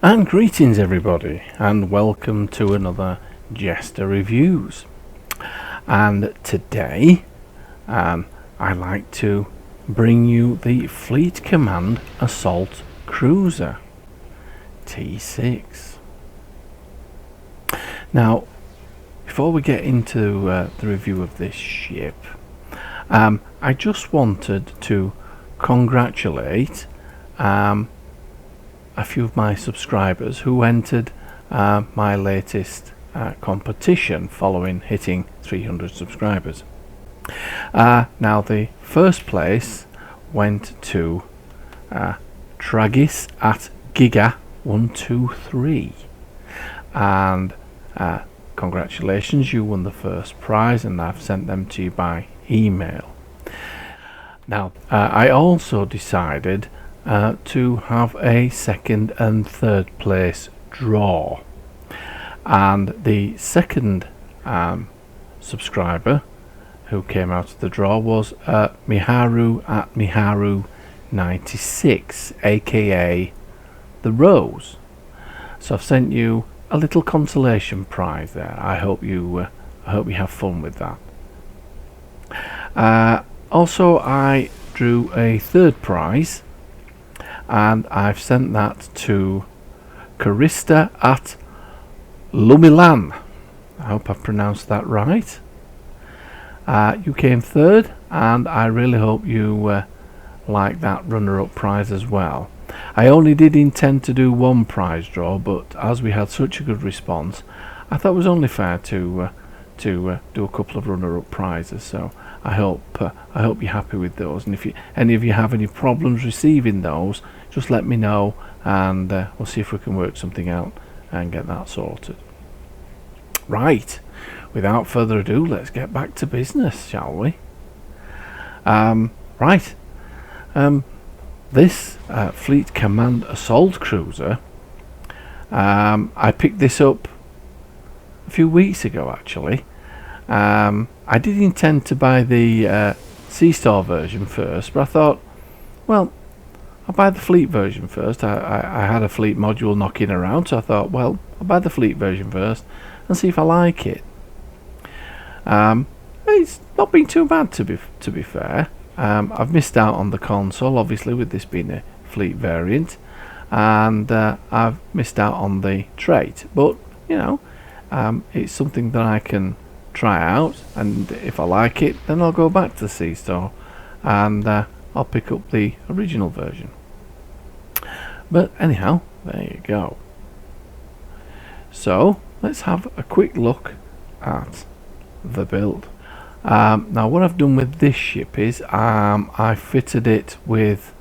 And greetings everybody, and welcome to another JeSter Reviews. And today I'd like to bring you the Fleet Command Assault Cruiser T6. Now, before we get into the review of this ship, I just wanted to congratulate a few of my subscribers who entered my latest competition following hitting 300 subscribers. Now the first place went to Tragis at Giga123, and congratulations, you won the first prize, and I've sent them to you by email. Now I also decided to have a second and third place draw, and the second subscriber who came out of the draw was Miharu at Miharu96, aka the Rose. So I've sent you a little consolation prize there. I hope you have fun with that. Also, I drew a third prize, and I've sent that to Carista at Lumilan. I hope I've pronounced that right. You came third, and I really hope you like that runner-up prize as well. I only did intend to do one prize draw, but as we had such a good response, I thought it was only fair to do a couple of runner-up prizes. So I hope you're happy with those, and if any of you have any problems receiving those, just let me know, and we'll see if we can work something out and get that sorted. Right, without further ado, let's get back to business, shall we? Right, this Fleet Command Assault Cruiser, I picked this up a few weeks ago actually. I did intend to buy the JeSter version first, but I thought, well, I'll buy the Fleet version first. I had a Fleet module knocking around, so I thought, well, I'll buy the Fleet version first and see if I like it. It's not been too bad, to be fair. I've missed out on the console, obviously, with this being a Fleet variant, and I've missed out on the trait, but you know, it's something that I can try out, and if I like it, then I'll go back to the JeSter and I'll pick up the original version. But anyhow, there you go. So let's have a quick look at the build. Now what I've done with this ship is I fitted it with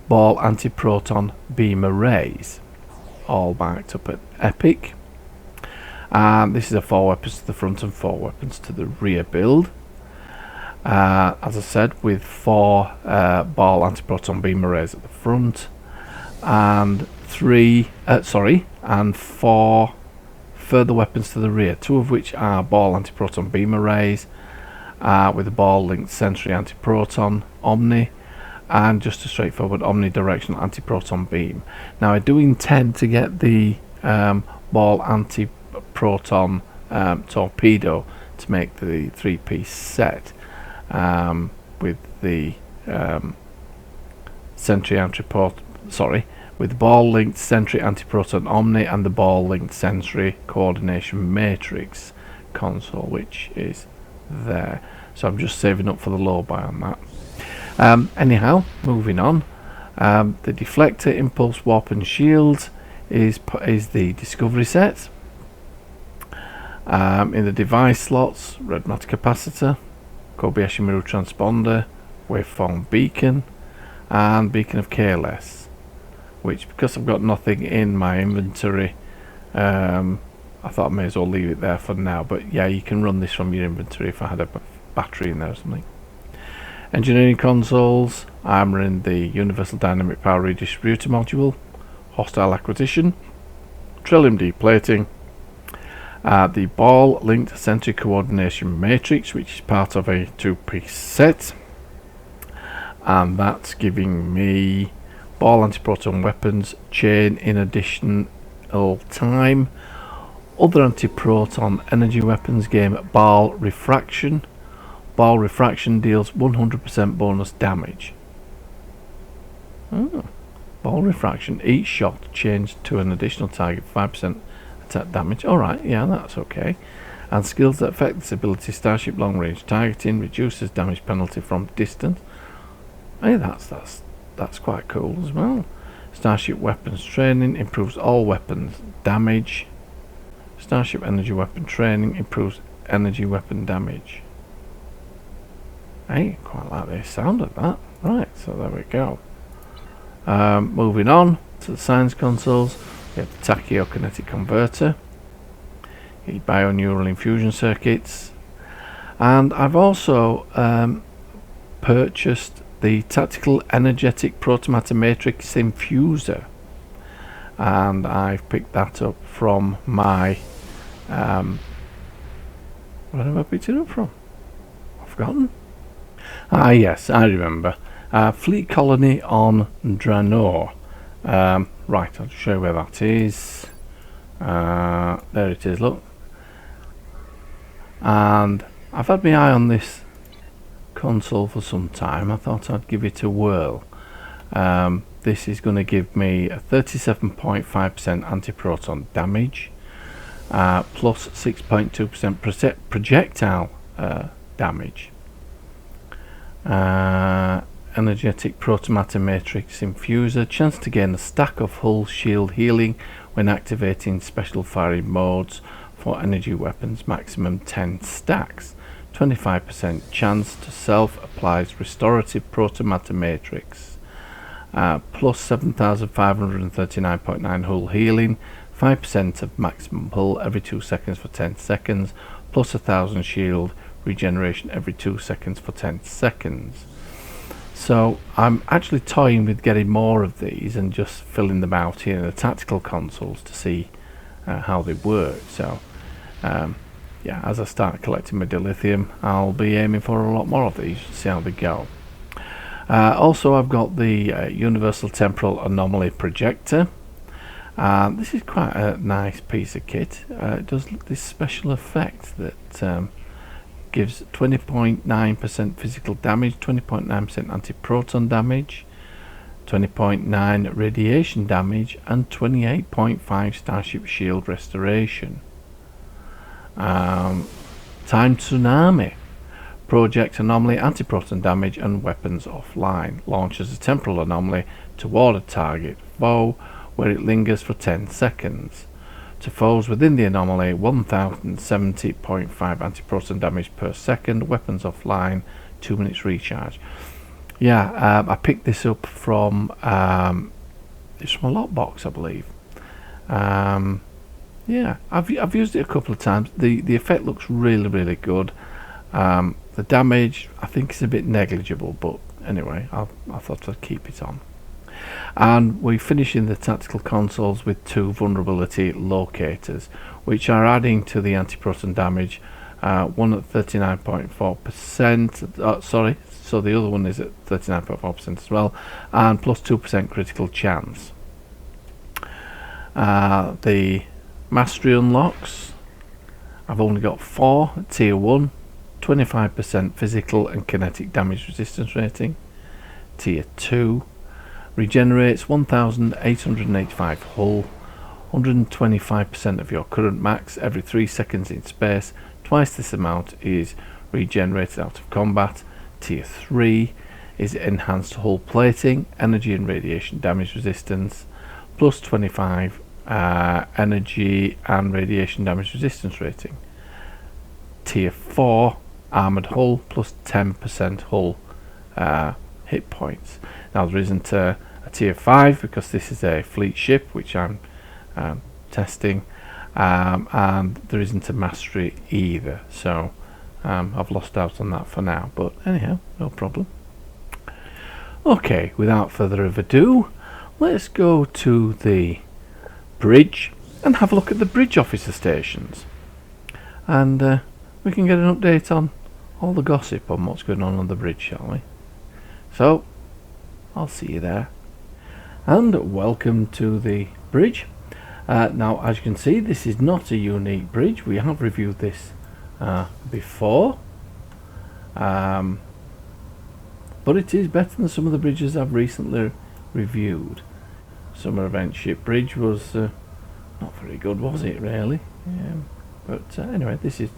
ball anti-proton beam arrays, all backed up at Epic. This is a 4 weapons to the front and 4 weapons to the rear build. As I said, with 4 ball anti-proton beam arrays at the front, and 4 further weapons to the rear, 2 of which are ball anti-proton beam arrays with a ball linked sentry anti-proton Omni, and just a straightforward omnidirectional anti-proton beam. Now I do intend to get the ball anti-proton torpedo to make the 3-piece set, with the sentry with the ball linked sentry anti-proton Omni and the ball linked sentry coordination matrix console, which is there. So I'm just saving up for the low buy on that. Anyhow, moving on. The deflector, impulse, warp and shield is the discovery set. In the device slots, red matter capacitor, Kobayashi Maru transponder, waveform beacon, and beacon of KLS, which, because I've got nothing in my inventory, I thought I may as well leave it there for now. But yeah, you can run this from your inventory if I had a battery in there or something. Engineering consoles, I'm running the Universal Dynamic Power Redistributor module, hostile acquisition, Trillium deplating, the ball linked sentry coordination matrix, which is part of a 2-piece set, and that's giving me ball anti-proton weapons chain in addition all time. Other anti-proton energy weapons game, Ball Refraction. Ball Refraction deals 100% bonus damage. Ball Refraction, each shot changed to an additional target 5% attack damage. Alright, yeah, that's okay. And skills that affect this ability: Starship Long Range Targeting, reduces damage penalty from distance. Hey, that's quite cool as well. Starship Weapons Training, improves all weapons damage. Starship Energy Weapon Training, improves energy weapon damage. Hey, quite like the sound of that. Right, so there we go. Moving on to the science consoles, we have the Tachyokinetic Converter, the Bioneural Infusion Circuits, and I've also purchased the Tactical Energetic Protomatomatrix Infuser, and I've picked that up from my where have I picked it up from? I've forgotten. Ah yes, I remember. Fleet Colony on Draenor. Right, I'll show you where that is. There it is, look. And I've had my eye on this console for some time. I thought I'd give it a whirl. This is going to give me a 37.5% anti-proton damage, plus 6.2% projectile damage. Energetic Protomatomatrix Infuser, chance to gain a stack of hull shield healing when activating special firing modes for energy weapons, maximum 10 stacks. 25% chance to self applies restorative Protomatomatrix, plus 7539.9 hull healing, 5% of maximum hull every 2 seconds for 10 seconds, plus 1000 shield regeneration every 2 seconds for 10 seconds. So I'm actually toying with getting more of these and just filling them out here in the tactical consoles to see how they work. So yeah, as I start collecting my dilithium, I'll be aiming for a lot more of these to see how they go. Also, I've got the Universal Temporal Anomaly Projector. This is quite a nice piece of kit. It does this special effect that gives 20.9% physical damage, 20.9% anti-proton damage, 20.9 radiation damage, and 28.5 Starship Shield restoration. Time Tsunami, project anomaly, anti-proton damage, and weapons offline. Launches a temporal anomaly toward a target foe where it lingers for 10 seconds. To foes within the anomaly, 1070.5 anti-proton damage per second. Weapons offline, 2 minutes recharge. Yeah, I picked this up from it's from a lockbox, I believe. Yeah, I've used it a couple of times. The effect looks really good. The damage I think is a bit negligible, but anyway, I thought I'd keep it on. And we finish in the tactical consoles with 2 vulnerability locators, which are adding to the anti-proton damage. One at 39.4%. Sorry, so the other one is at 39.4% as well, and plus 2% critical chance. The mastery unlocks, I've only got 4 at tier 1, 25% physical and kinetic damage resistance rating. Tier 2 regenerates 1885 hull, 125% of your current max every 3 seconds in space. Twice this amount is regenerated out of combat. Tier 3 is enhanced hull plating, energy and radiation damage resistance, plus 25 energy and radiation damage resistance rating. Tier 4 armoured hull, plus 10% hull hit points. Now there isn't a tier 5 because this is a fleet ship which I'm testing, and there isn't a mastery either, so I've lost out on that for now, but anyhow, no problem. Okay, without further ado, let's go to the bridge and have a look at the bridge officer stations, and we can get an update on all the gossip on what's going on the bridge, shall we? So I'll see you there, and welcome to the bridge. Now, as you can see, this is not a unique bridge. We have reviewed this before, but it is better than some of the bridges I've recently reviewed. Summer Event Ship Bridge was not very good, was it, really? But anyway, this is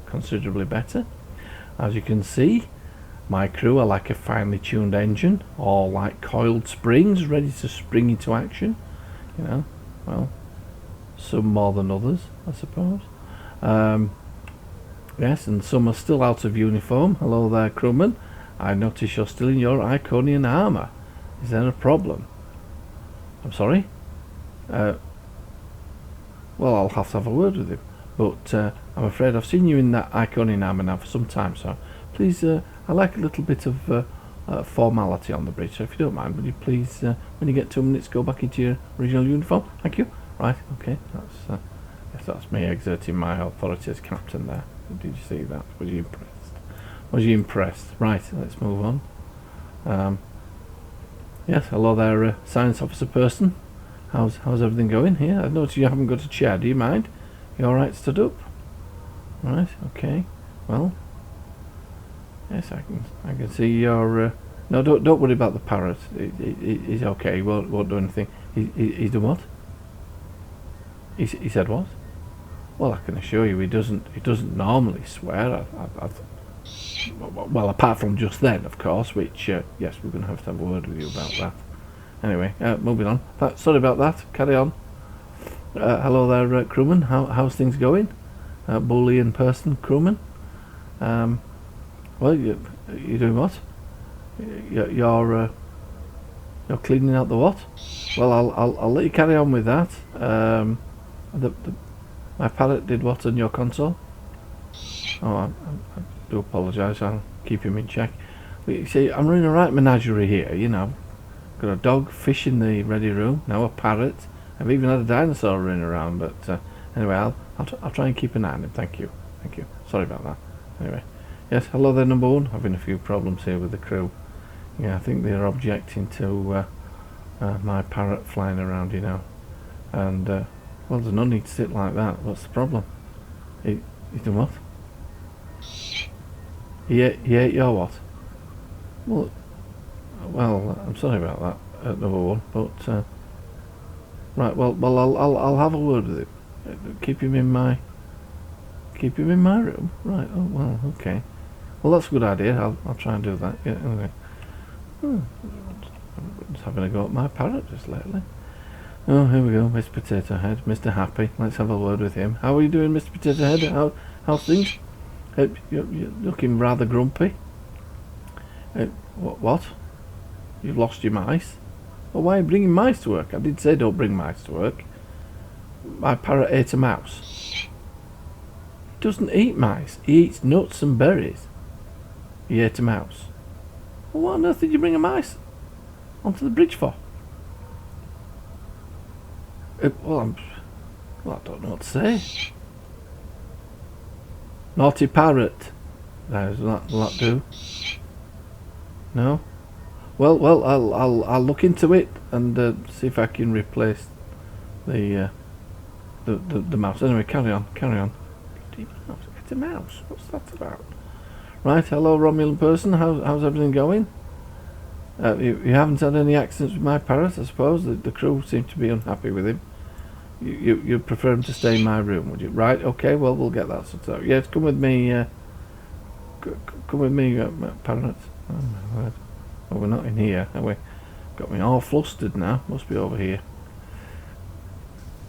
considerably better. As you can see, my crew are like a finely tuned engine, all like coiled springs ready to spring into action. You know, well, some more than others, I suppose. Yes, and some are still out of uniform. Hello there, crewman. I notice you're still in your Iconian armour. Is there a problem? I'm sorry? Well, I'll have to have a word with him. But I'm afraid I've seen you in that Iconian armour now for some time, so please, I like a little bit of formality on the bridge, so if you don't mind, would you please, when you get 2 minutes, go back into your original uniform? Thank you. Right, okay, yes, that's me exerting my authority as captain there. Did you see that? Was you impressed? Was you impressed? Right, let's move on. Yes, hello there, science officer person. How's everything going here? I noticed you haven't got a chair. Do you mind? You all right, stood up? Right, okay. Well, yes, I can see your. No, don't worry about the parrot. He's okay. He won't do anything. He's done what? He said what? Well, I can assure you, he doesn't normally swear. Well, apart from just then, of course. Which yes, we're going to have a word with you about that. Anyway, moving on. Sorry about that. Carry on. Hello there, crewman. How's things going? Boolean person, crewman. Well, you're doing what? You're cleaning out the what? Well, I'll let you carry on with that. My parrot did what on your console? Oh, I do apologise. I'll keep him in check. But you see, I'm running a right menagerie here. You know, got a dog, fish in the ready room, now a parrot. I've even had a dinosaur running around. But anyway, I'll try and keep an eye on him. Thank you. Sorry about that. Anyway, yes, hello there, number one. Having a few problems here with the crew. Yeah, I think they're objecting to my parrot flying around, you know. And well, there's no need to sit like that. What's the problem? He's done what? He ate your what? Well, I'm sorry about that, number one. But right, well, I'll have a word with him. Keep him in my room. Right. Oh well, okay. Well, that's a good idea. I'll try and do that. Yeah. Okay. I'm just having a go at my parrot just lately. Oh, here we go, Mr. Potato Head, Mr. Happy. Let's have a word with him. How are you doing, Mr. Potato Head? How's things? You're looking rather grumpy. What? You've lost your mice? Well, why are you bringing mice to work? I did say don't bring mice to work. My parrot ate a mouse. He doesn't eat mice. He eats nuts and berries. He ate a mouse. Well, what on earth did you bring a mice onto the bridge for? Well, I don't know what to say. Naughty parrot. Does that do? No. Well, I'll look into it and see if I can replace the mouse. Anyway, carry on. It's a mouse. What's that about? Right. Hello, Romulan person. How's everything going? You haven't had any accidents with my parrot, I suppose. The crew seem to be unhappy with him. You prefer him to stay in my room, would you? Right, okay, well, we'll get that sorted out. Yes, come with me, parrot. Oh, my word. Well, we're not in here, are we? Got me all flustered now. Must be over here.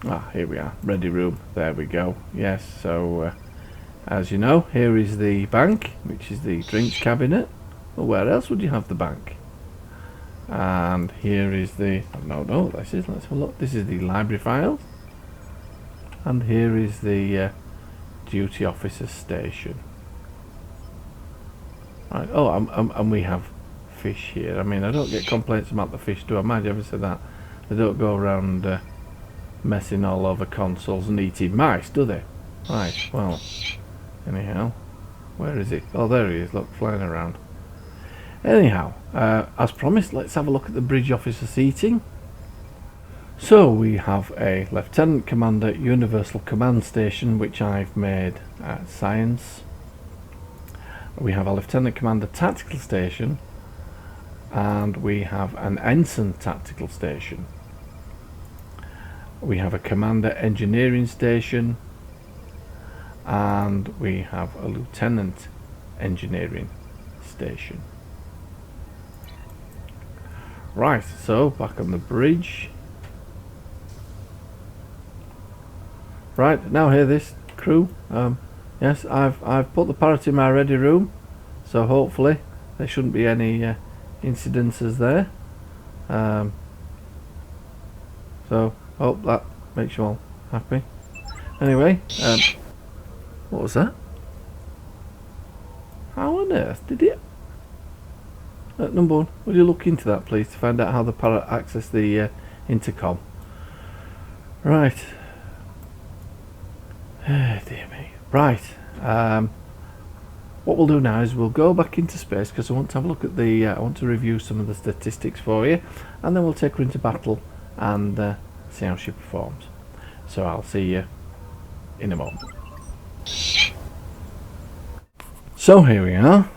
Ah, here we are. Ready room. There we go. Yes, so, as you know, here is the bank, which is the drinks cabinet. Well, where else would you have the bank? And here is the... No, let's have a look. This is the library files. And here is the duty officer's station. Right. Oh, and we have fish here. I mean, I don't get complaints about the fish, do I? Mind you ever said that? They don't go around messing all over consoles and eating mice, do they? Right, well, anyhow, where is it? Oh, there he is, look, flying around. Anyhow, as promised, let's have a look at the bridge officer seating. So we have a Lieutenant Commander Universal Command Station, which I've made Science. We have a Lieutenant Commander Tactical Station, and we have an Ensign Tactical Station. We have a Commander Engineering Station, and we have a Lieutenant Engineering Station. Right, so back on the bridge. Right, now hear this, crew. Yes, I've put the parrot in my ready room, so hopefully there shouldn't be any incidences there. So hope that makes you all happy. Anyway, what was that? How on earth did it? Number one, would you look into that, please, to find out how the parrot accessed the intercom? Right. Dear me. Right. What we'll do now is we'll go back into space, because I want to have a look at the. I want to review some of the statistics for you, and then we'll take her into battle and see how she performs. So I'll see you in a moment. So here we are.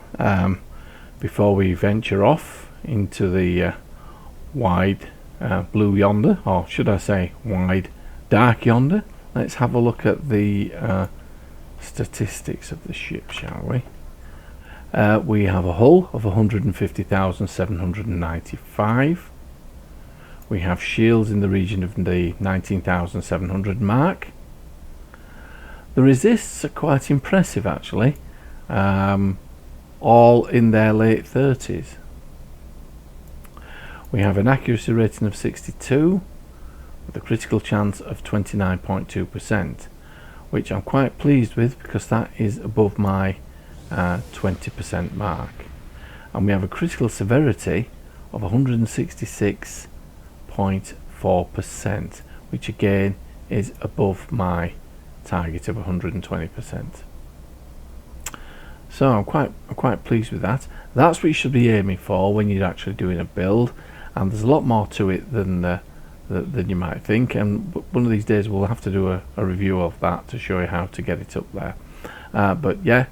Before we venture off into the wide blue yonder, or should I say wide dark yonder, let's have a look at the statistics of the ship, shall we? We have a hull of 150,795. We have shields in the region of the 19,700 mark. The resists are quite impressive, actually. All in their late 30s. We have an accuracy rating of 62 with a critical chance of 29.2%, which I'm quite pleased with, because that is above my 20% mark. And we have a critical severity of 166.4%, which again is above my target of 120%. So I'm quite pleased with that. That's what you should be aiming for when you're actually doing a build, and there's a lot more to it than you might think. And one of these days we'll have to do a review of that to show you how to get it up there. But yeah,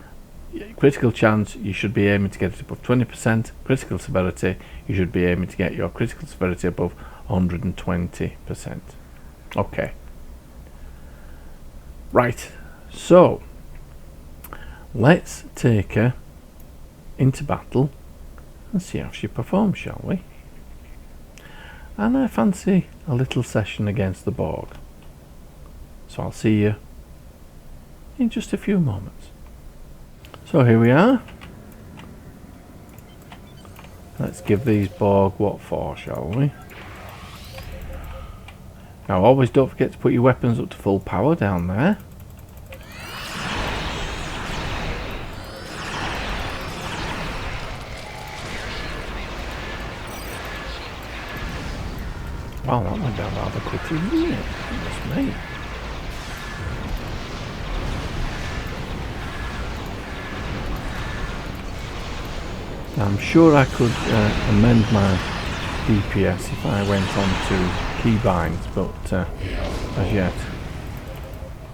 critical chance, you should be aiming to get it above 20%. Critical severity, you should be aiming to get your critical severity above 120%. Okay. Right. So let's take her into battle and see how she performs, shall we? And I fancy a little session against the Borg. So I'll see you in just a few moments. So here we are. Let's give these Borg what for, shall we? Now always don't forget to put your weapons up to full power down there. Wow, that went down rather quickly, didn't it? Goodness me. Now, I'm sure I could amend my DPS if I went on to keybinds, but as yet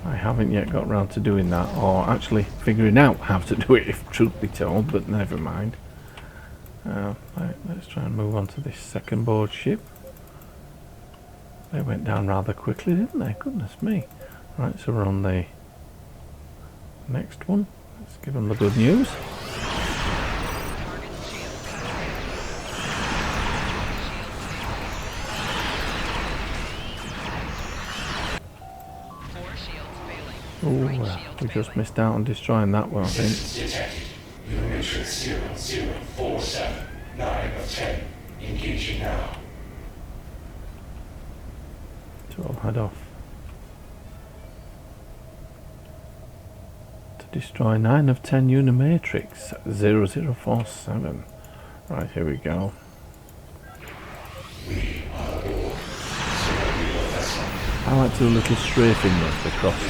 I haven't yet got round to doing that, or actually figuring out how to do it, if truth be told, but never mind. Right, let's try and move on to this second board ship. They went down rather quickly, didn't they? Goodness me. Right, so we're on the next one. Let's give them the good news. Oh, we just missed out on destroying that one, I think. Detected. Matrix 0047. 9 of 10. Engaging now. So I'll head off to destroy 9 of 10 Unimatrix 0047. Right, here we go. I like to do a little strafing lift across the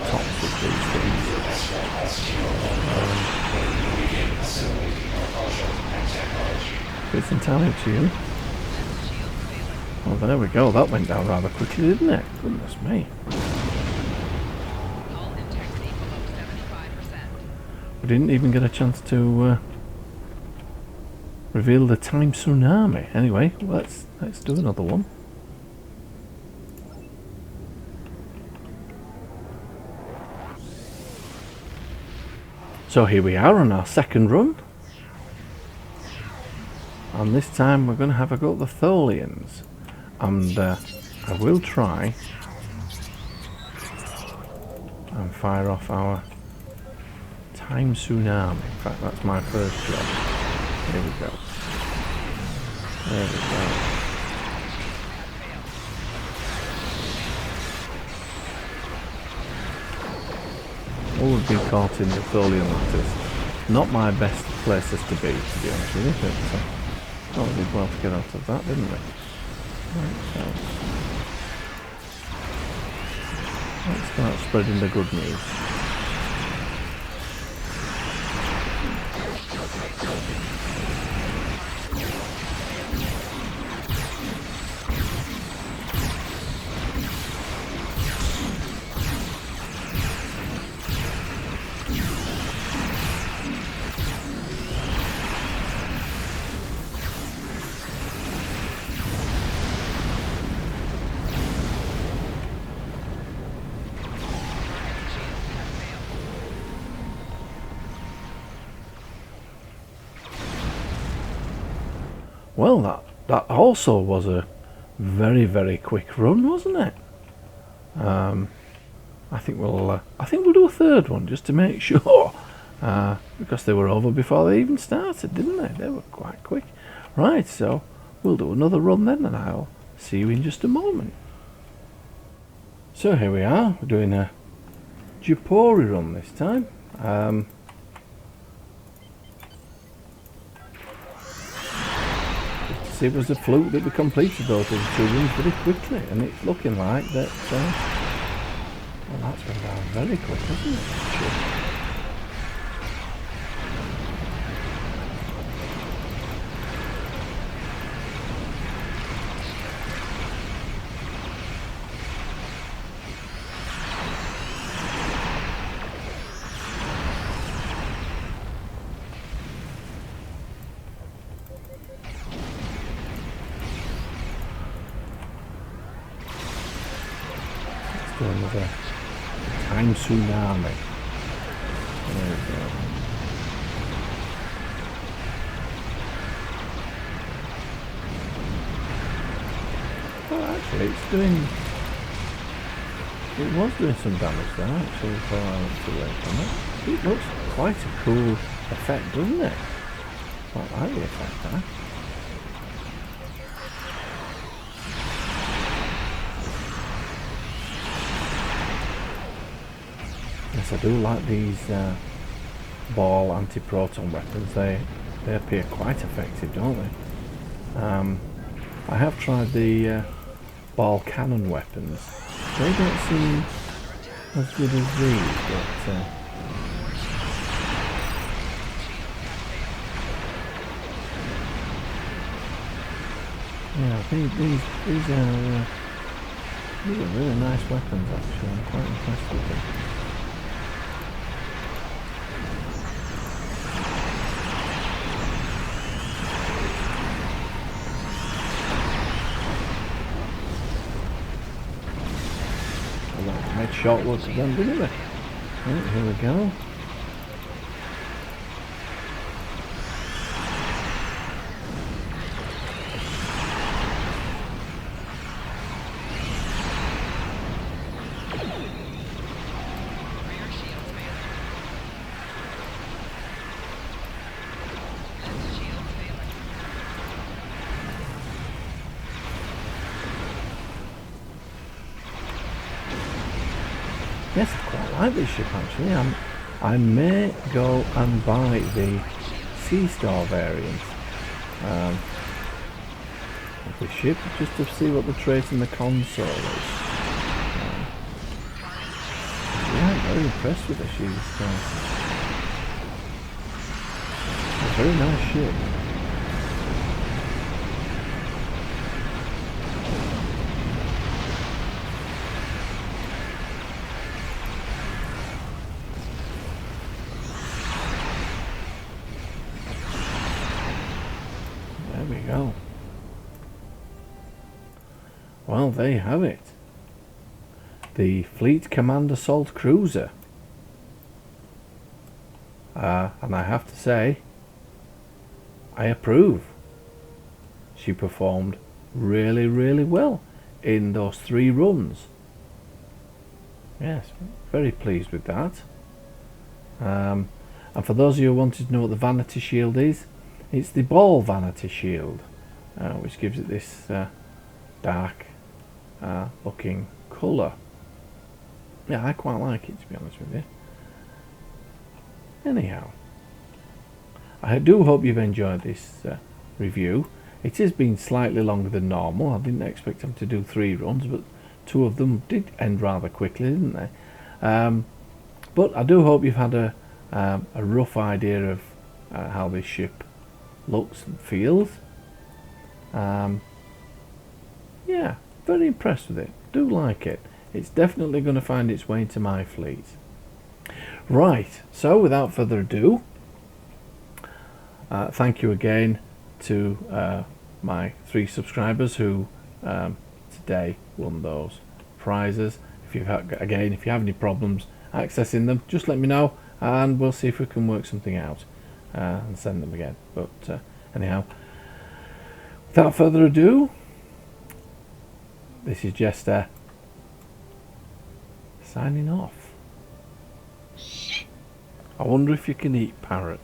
tops of these things. It's entirely up to you. Well, there we go. That went down rather quickly, didn't it? Goodness me. Hull integrity below 75%. We didn't even get a chance to reveal the time tsunami. Anyway, let's do another one. So here we are on our second run. And this time we're going to have a go at the Tholians. And I will try and fire off our time tsunami. In fact, that's my first job. Here we go. There we go. All would be caught in the Tholian lattice. Not my best places to be honest with you. But we did well to get out of that, didn't we? Right, so let's start spreading the good news. Well, that also was a very, very quick run, wasn't it? I think we'll do a third one just to make sure, because they were over before they even started, didn't they? They were quite quick. Right, so we'll do another run then, and I'll see you in just a moment. So here we are. We're doing a Temporal run this time. It was a fluke that we completed those two runs very quickly, and it's looking like that. Well, that's gone down very quick, hasn't it? Another time tsunami. There we go. Well, actually, it was doing some damage there, actually, before I went away from it. It looks quite a cool effect, doesn't it? Quite like the effect there. Yes, I do like these ball anti-proton weapons. They appear quite effective, don't they? I have tried the ball cannon weapons. They don't seem as good as these, but yeah, these are really nice weapons. Actually, I'm quite impressed with them. Made short work of them, didn't we? Right, here we go. Yes, I quite like this ship actually. I may go and buy the C-Star variant of the ship just to see what the traits in the console is. Yeah, I'm very impressed with the C-Star. It's a very nice ship. go. Well, there you have it. The Fleet Command Assault Cruiser. And I have to say, I approve. She performed really, really well in those 3 runs. Yes, very pleased with that. And for those of you who wanted to know what the Vanity Shield is, it's the ball Vanity Shield, which gives it this dark looking colour. Yeah, I quite like it, to be honest with you. Anyhow, I do hope you've enjoyed this review. It has been slightly longer than normal. I didn't expect them to do 3 runs, but 2 of them did end rather quickly, didn't they? But I do hope you've had a rough idea of how this ship looks and feels. Yeah, very impressed with it. Do like it. It's definitely going to find its way into my fleet. Right, so without further ado, thank you again to my 3 subscribers who today won those prizes. If you have any problems accessing them, just let me know and we'll see if we can work something out and send them again. But anyhow, without further ado, this is JeSter signing off. I wonder if you can eat parrot.